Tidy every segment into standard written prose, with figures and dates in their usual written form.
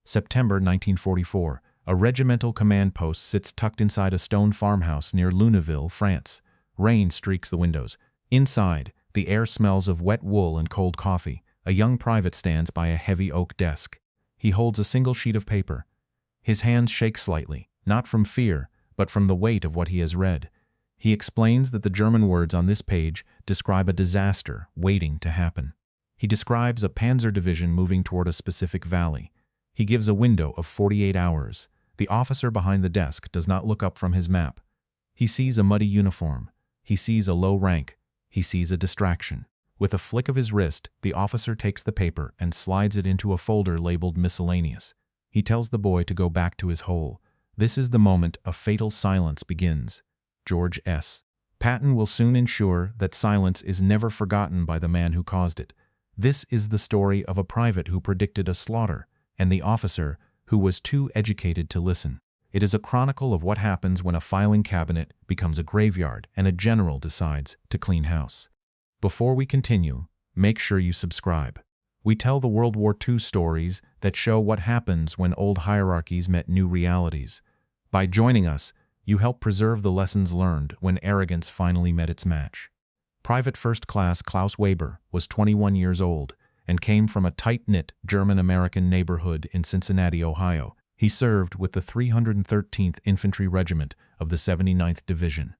September 1944. A regimental command post sits tucked inside a stone farmhouse near Lunéville, France. Rain streaks the windows. Inside, the air smells of wet wool and cold coffee. A young private stands by a heavy oak desk. He holds a single sheet of paper. His hands shake slightly, not from fear, but from the weight of what he has read. He explains that the German words on this page describe a disaster waiting to happen. He describes a Panzer division moving toward a specific valley. He gives a window of 48 hours. The officer behind the desk does not look up from his map. He sees a muddy uniform. He sees a low rank. He sees a distraction. With a flick of his wrist, the officer takes the paper and slides it into a folder labeled miscellaneous. He tells the boy to go back to his hole. This is the moment a fatal silence begins. George S. Patton will soon ensure that silence is never forgotten by the man who caused it. This is the story of a private who predicted a slaughter, and the officer who was too educated to listen. It is a chronicle of what happens when a filing cabinet becomes a graveyard and a general decides to clean house. Before we continue, make sure you subscribe. We tell the World War II stories that show what happens when old hierarchies met new realities. By joining us, you help preserve the lessons learned when arrogance finally met its match. Private First Class Klaus Weber was 21 years old and came from a tight-knit German-American neighborhood in Cincinnati, Ohio. He served with the 313th Infantry Regiment of the 79th Division.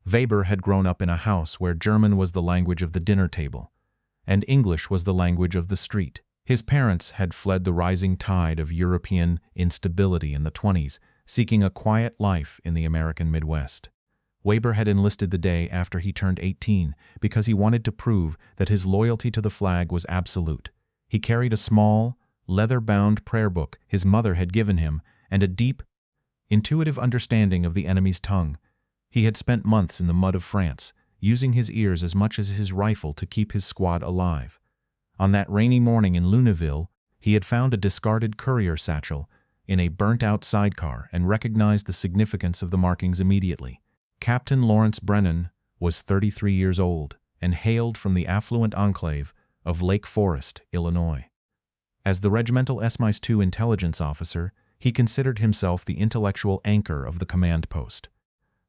Weber had grown up in a house where German was the language of the dinner table, and English was the language of the street. His parents had fled the rising tide of European instability in the 20s, seeking a quiet life in the American Midwest. Weber had enlisted the day after he turned 18 because he wanted to prove that his loyalty to the flag was absolute. He carried a small, leather-bound prayer book his mother had given him and a deep, intuitive understanding of the enemy's tongue. He had spent months in the mud of France, using his ears as much as his rifle to keep his squad alive. On that rainy morning in Lunéville, he had found a discarded courier satchel in a burnt-out sidecar and recognized the significance of the markings immediately. Captain Lawrence Brennan was 33 years old and hailed from the affluent enclave of Lake Forest, Illinois. As the regimental S-2 intelligence officer, he considered himself the intellectual anchor of the command post.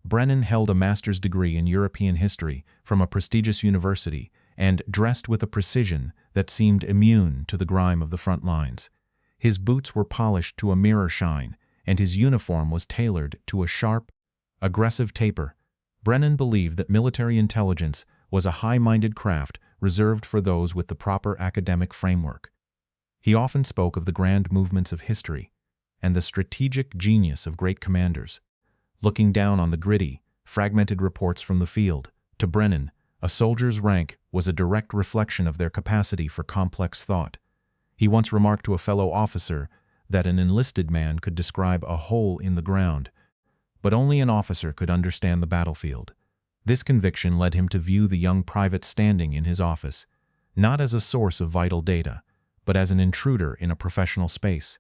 Brennan held a master's degree in European history from a prestigious university and dressed with a precision that seemed immune to the grime of the front lines. His boots were polished to a mirror shine, and his uniform was tailored to a sharp, aggressive taper. Brennan believed that military intelligence was a high-minded craft reserved for those with the proper academic framework. He often spoke of the grand movements of history and the strategic genius of great commanders. Looking down on the gritty, fragmented reports from the field, to Brennan, a soldier's rank was a direct reflection of their capacity for complex thought. He once remarked to a fellow officer that an enlisted man could describe a hole in the ground, but only an officer could understand the battlefield. This conviction led him to view the young private standing in his office, not as a source of vital data, but as an intruder in a professional space.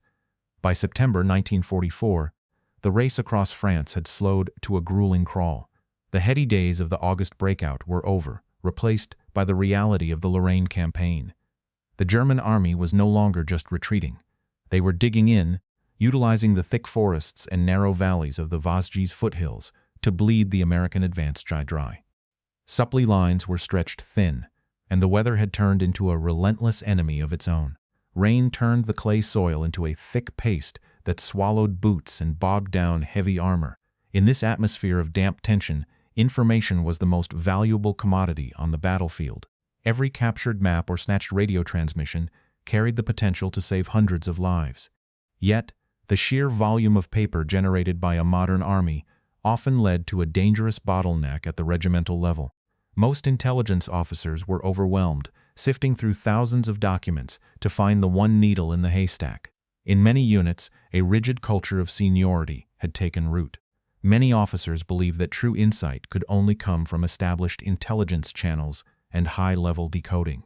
By September 1944, the race across France had slowed to a grueling crawl. The heady days of the August breakout were over, replaced by the reality of the Lorraine campaign. The German army was no longer just retreating. They were digging in, utilizing the thick forests and narrow valleys of the Vosges foothills to bleed the American advance dry. Supply lines were stretched thin, and the weather had turned into a relentless enemy of its own. Rain turned the clay soil into a thick paste that swallowed boots and bogged down heavy armor. In this atmosphere of damp tension, information was the most valuable commodity on the battlefield. Every captured map or snatched radio transmission carried the potential to save hundreds of lives. Yet, the sheer volume of paper generated by a modern army often led to a dangerous bottleneck at the regimental level. Most intelligence officers were overwhelmed, sifting through thousands of documents to find the one needle in the haystack. In many units, a rigid culture of seniority had taken root. Many officers believed that true insight could only come from established intelligence channels and high-level decoding.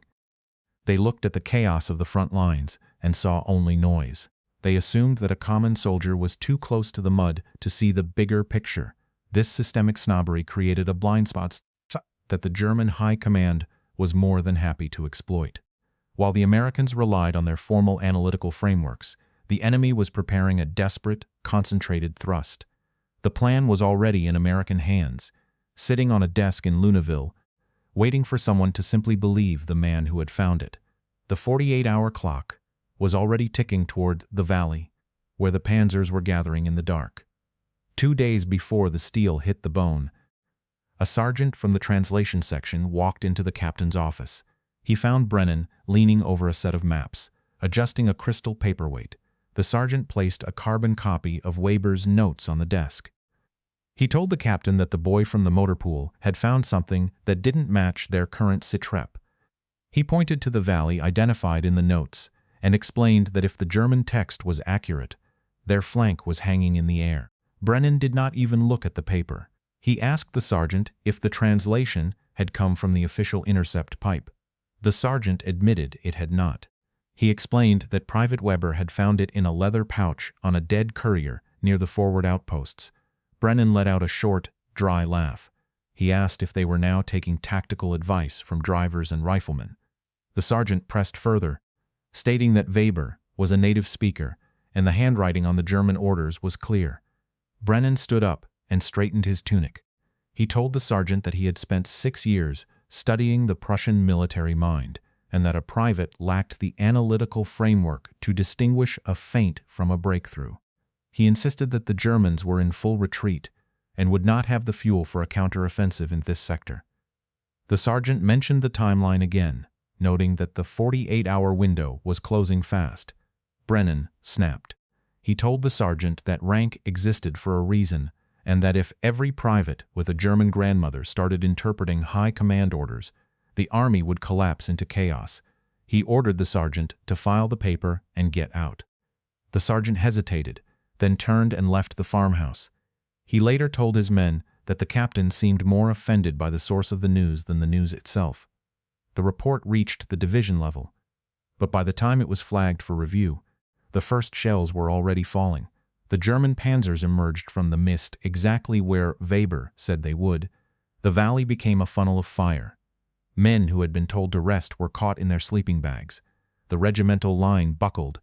They looked at the chaos of the front lines and saw only noise. They assumed that a common soldier was too close to the mud to see the bigger picture. This systemic snobbery created a blind spot that the German high command was more than happy to exploit. While the Americans relied on their formal analytical frameworks, The enemy was preparing a desperate, concentrated thrust. The plan was already in American hands, sitting on a desk in Lunéville, waiting for someone to simply believe the man who had found it. The 48-hour clock was already ticking toward the valley, where the Panzers were gathering in the dark. 2 days before the steel hit the bone, a sergeant from the translation section walked into the captain's office. He found Brennan leaning over a set of maps, adjusting a crystal paperweight. The sergeant placed a carbon copy of Weber's notes on the desk. He told the captain that the boy from the motor pool had found something that didn't match their current sitrep. He pointed to the valley identified in the notes and explained that if the German text was accurate, their flank was hanging in the air. Brennan did not even look at the paper. He asked the sergeant if the translation had come from the official intercept pipe. The sergeant admitted it had not. He explained that Private Weber had found it in a leather pouch on a dead courier near the forward outposts. Brennan let out a short, dry laugh. He asked if they were now taking tactical advice from drivers and riflemen. The sergeant pressed further, stating that Weber was a native speaker and the handwriting on the German orders was clear. Brennan stood up and straightened his tunic. He told the sergeant that he had spent 6 years studying the Prussian military mind, and that a private lacked the analytical framework to distinguish a feint from a breakthrough. He insisted that the Germans were in full retreat and would not have the fuel for a counteroffensive in this sector. The sergeant mentioned the timeline again, noting that the 48-hour window was closing fast. Brennan snapped. He told the sergeant that rank existed for a reason, and that if every private with a German grandmother started interpreting high command orders, the army would collapse into chaos. He ordered the sergeant to file the paper and get out. The sergeant hesitated, then turned and left the farmhouse. He later told his men that the captain seemed more offended by the source of the news than the news itself. The report reached the division level, but by the time it was flagged for review, the first shells were already falling. The German panzers emerged from the mist exactly where Weber said they would. The valley became a funnel of fire. Men who had been told to rest were caught in their sleeping bags. The regimental line buckled,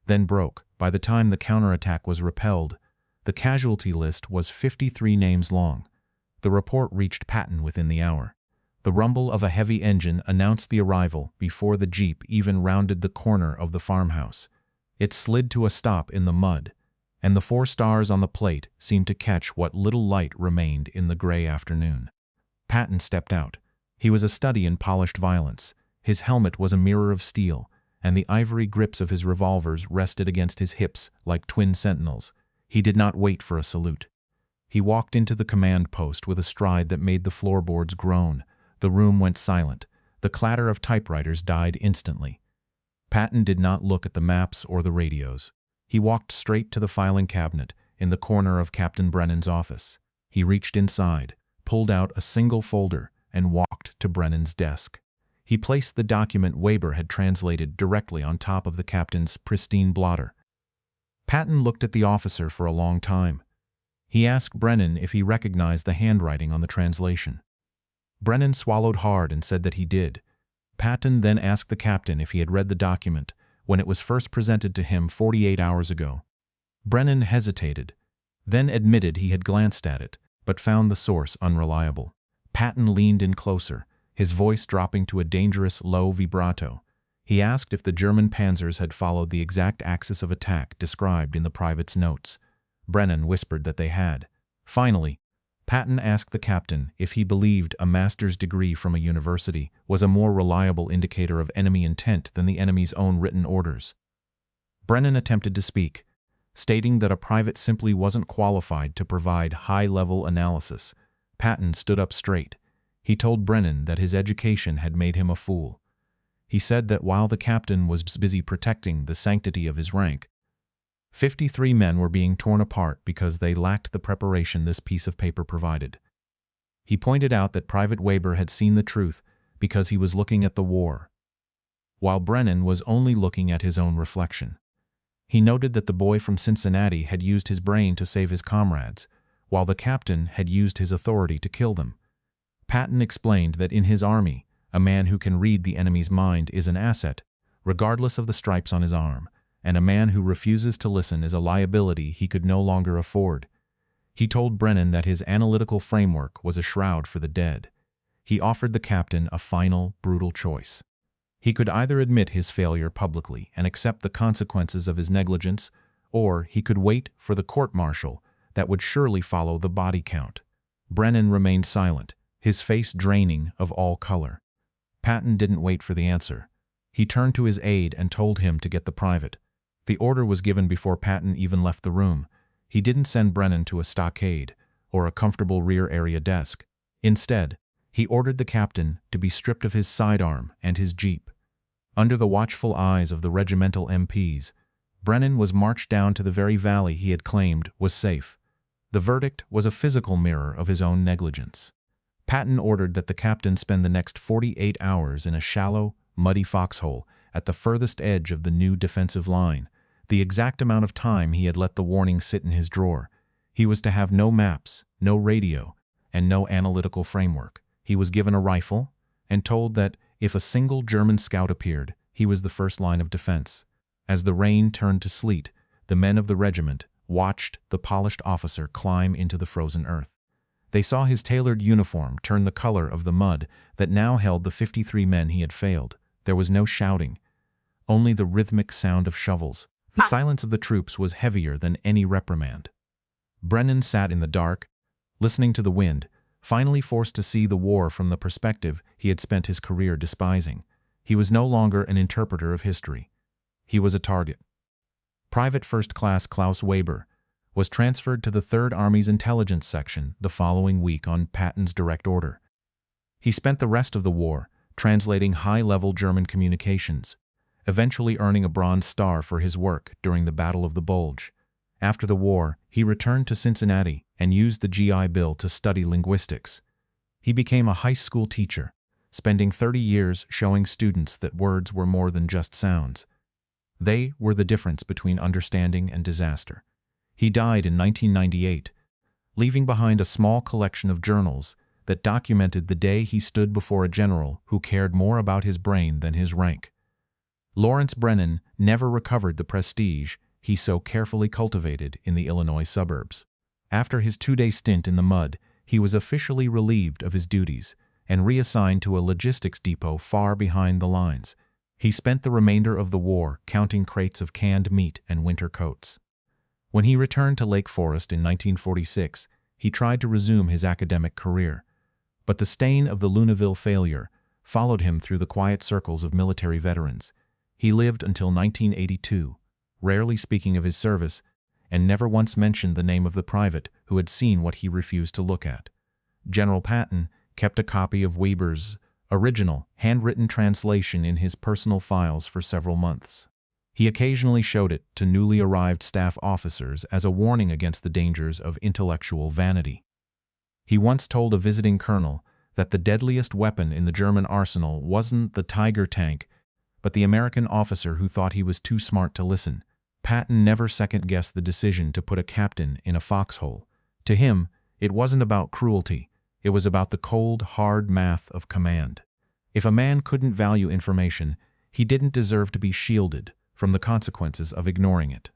then broke. By the time the counterattack was repelled, the casualty list was 53 names long. The report reached Patton within the hour. The rumble of a heavy engine announced the arrival before the jeep even rounded the corner of the farmhouse. It slid to a stop in the mud, and the 4 stars on the plate seemed to catch what little light remained in the gray afternoon. Patton stepped out. He was a study in polished violence. His helmet was a mirror of steel, and the ivory grips of his revolvers rested against his hips like twin sentinels. He did not wait for a salute. He walked into the command post with a stride that made the floorboards groan. The room went silent. The clatter of typewriters died instantly. Patton did not look at the maps or the radios. He walked straight to the filing cabinet in the corner of Captain Brennan's office. He reached inside, pulled out a single folder, and walked to Brennan's desk. He placed the document Weber had translated directly on top of the captain's pristine blotter. Patton looked at the officer for a long time. He asked Brennan if he recognized the handwriting on the translation. Brennan swallowed hard and said that he did. Patton then asked the captain if he had read the document when it was first presented to him 48 hours ago. Brennan hesitated, then admitted he had glanced at it, but found the source unreliable. Patton leaned in closer, his voice dropping to a dangerous low vibrato. He asked if the German panzers had followed the exact axis of attack described in the private's notes. Brennan whispered that they had. Finally, Patton asked the captain if he believed a master's degree from a university was a more reliable indicator of enemy intent than the enemy's own written orders. Brennan attempted to speak, stating that a private simply wasn't qualified to provide high-level analysis. Patton stood up straight. He told Brennan that his education had made him a fool. He said that while the captain was busy protecting the sanctity of his rank, 53 men were being torn apart because they lacked the preparation this piece of paper provided. He pointed out that Private Weber had seen the truth because he was looking at the war, while Brennan was only looking at his own reflection. He noted that the boy from Cincinnati had used his brain to save his comrades, while the captain had used his authority to kill them. Patton explained that in his army, a man who can read the enemy's mind is an asset, regardless of the stripes on his arm, and a man who refuses to listen is a liability he could no longer afford. He told Brennan that his analytical framework was a shroud for the dead. He offered the captain a final, brutal choice. He could either admit his failure publicly and accept the consequences of his negligence, or he could wait for the court-martial that would surely follow the body count. Brennan remained silent, his face draining of all color. Patton didn't wait for the answer. He turned to his aide and told him to get the private. The order was given before Patton even left the room. He didn't send Brennan to a stockade or a comfortable rear area desk. Instead, he ordered the captain to be stripped of his sidearm and his jeep. Under the watchful eyes of the regimental MPs, Brennan was marched down to the very valley he had claimed was safe. The verdict was a physical mirror of his own negligence. Patton ordered that the captain spend the next 48 hours in a shallow, muddy foxhole at the furthest edge of the new defensive line, the exact amount of time he had let the warning sit in his drawer. He was to have no maps, no radio, and no analytical framework. He was given a rifle and told that if a single German scout appeared, he was the first line of defense. As the rain turned to sleet, the men of the regiment watched the polished officer climb into the frozen earth. They saw his tailored uniform turn the color of the mud that now held the 53 men he had failed. There was no shouting, only the rhythmic sound of shovels. The silence of the troops was heavier than any reprimand. Brennan sat in the dark, listening to the wind, finally forced to see the war from the perspective he had spent his career despising. He was no longer an interpreter of history. He was a target. Private First Class Klaus Weber was transferred to the 3rd Army's intelligence section the following week on Patton's direct order. He spent the rest of the war translating high-level German communications, eventually earning a Bronze Star for his work during the Battle of the Bulge. After the war, he returned to Cincinnati and used the GI Bill to study linguistics. He became a high school teacher, spending 30 years showing students that words were more than just sounds. They were the difference between understanding and disaster. He died in 1998, leaving behind a small collection of journals that documented the day he stood before a general who cared more about his brain than his rank. Lawrence Brennan never recovered the prestige he so carefully cultivated in the Illinois suburbs. After his 2-day stint in the mud, he was officially relieved of his duties and reassigned to a logistics depot far behind the lines. He spent the remainder of the war counting crates of canned meat and winter coats. When he returned to Lake Forest in 1946, he tried to resume his academic career. But the stain of the Lunéville failure followed him through the quiet circles of military veterans. He lived until 1982, rarely speaking of his service, and never once mentioned the name of the private who had seen what he refused to look at. General Patton kept a copy of Weber's original, handwritten translation in his personal files for several months. He occasionally showed it to newly arrived staff officers as a warning against the dangers of intellectual vanity. He once told a visiting colonel that the deadliest weapon in the German arsenal wasn't the Tiger tank, but the American officer who thought he was too smart to listen. Patton never second-guessed the decision to put a captain in a foxhole. To him, it wasn't about cruelty. It was about the cold, hard math of command. If a man couldn't value information, he didn't deserve to be shielded from the consequences of ignoring it.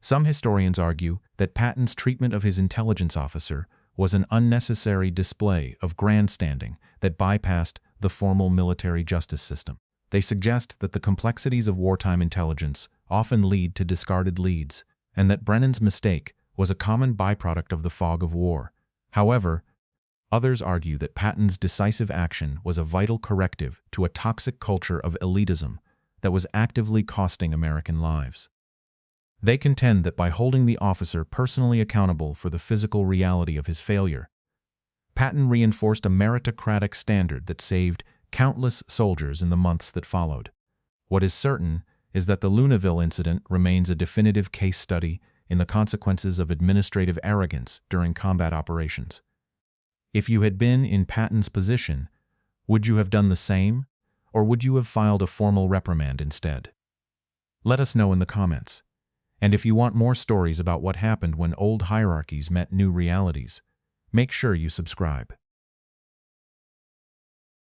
Some historians argue that Patton's treatment of his intelligence officer was an unnecessary display of grandstanding that bypassed the formal military justice system. They suggest that the complexities of wartime intelligence often lead to discarded leads, and that Brennan's mistake was a common byproduct of the fog of war. However, others argue that Patton's decisive action was a vital corrective to a toxic culture of elitism that was actively costing American lives. They contend that by holding the officer personally accountable for the physical reality of his failure, Patton reinforced a meritocratic standard that saved countless soldiers in the months that followed. What is certain is that the Lunéville incident remains a definitive case study in the consequences of administrative arrogance during combat operations. If you had been in Patton's position, would you have done the same, or would you have filed a formal reprimand instead? Let us know in the comments. And if you want more stories about what happened when old hierarchies met new realities, make sure you subscribe.